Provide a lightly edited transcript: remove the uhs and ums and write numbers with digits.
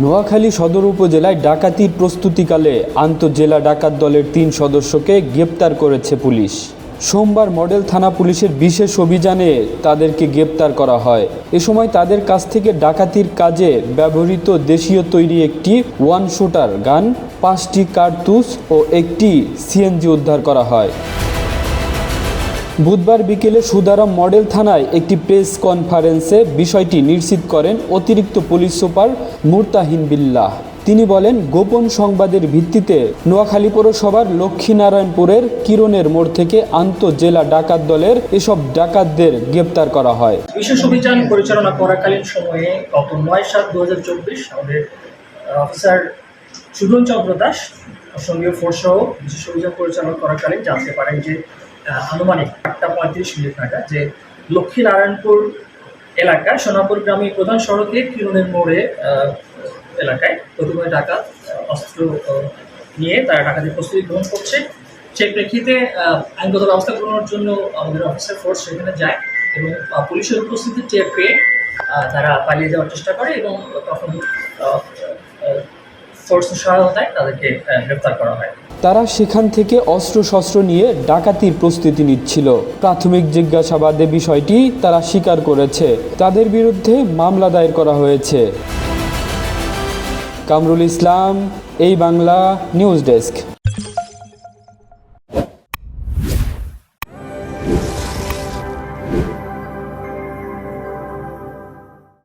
নোয়াখালী সদর উপজেলায় ডাকাতির প্রস্তুতিকালে আন্তঃজেলা ডাকাত দলের ৩ সদস্যকে গ্রেপ্তার করেছে পুলিশ। সোমবার মডেল থানা পুলিশের বিশেষ অভিযানে তাদেরকে গ্রেপ্তার করা হয়। এ সময় তাদের কাছ থেকে ডাকাতির কাজে ব্যবহৃত দেশীয় তৈরি একটি ওয়ান শুটার গান, ৫টি কার্তুজ ও একটি সিএনজি উদ্ধার করা হয়। বুধবার বিকেলে সুদারাম মডেল থানায় একটি প্রেস কনফারেন্সে বিষয়টি নিশ্চিত করেন অতিরিক্ত পুলিশ সুপার মুরতাহিন বিল্লাহ। তিনি বলেন, গোপন সংবাদের ভিত্তিতে নোয়াখালী পৌরসভার লক্ষ্মীনারায়ণপুরের কিরণের মোড় থেকে আন্তঃজেলা ডাকাত দলের এসব ডাকাতদের গ্রেপ্তার করা হয়। বিশেষ অভিযান পরিচালনা করাকালীন সময়ে গত ৯/৭/২০২৪ আমাদের অফিসার সুজন চন্দ্র দাস সঙ্গীয় ফোর্স সহ বিশেষ অভিযান পরিচালনা করাকালীন জানতে পারেন যে আনুমানিক ৮:৩৫ নাগাদ যে লক্ষ্মীনারায়ণপুর এলাকার সোনাপুর গ্রামীণ প্রধান সড়কে কিরণের মোড়ে এলাকায় প্রথমে ডাকাত অস্ত্র নিয়ে তারা ডাকাতির প্রস্তুতি গ্রহণ করছে। সেই প্রেক্ষিতে আইনগত ব্যবস্থা গ্রহণের জন্য আমাদের অফিসার ফোর্স সেখানে যায় এবং পুলিশের উপস্থিতি টের পেয়ে তারা পালিয়ে যাওয়ার চেষ্টা করে এবং তখন ফোর্সের সহায়তায় তাদেরকে গ্রেফতার করা হয়। তারা সেখান থেকে অস্ত্রশস্ত্র নিয়ে ডাকাতির প্রস্তুতি নিচ্ছিল। প্রাথমিক জিজ্ঞাসাবাদে বিষয়টি তারা স্বীকার করেছে। তাদের বিরুদ্ধে মামলা দায়ের করা হয়েছে। কামরুল ইসলাম, এই বাংলা নিউজ ডেস্ক।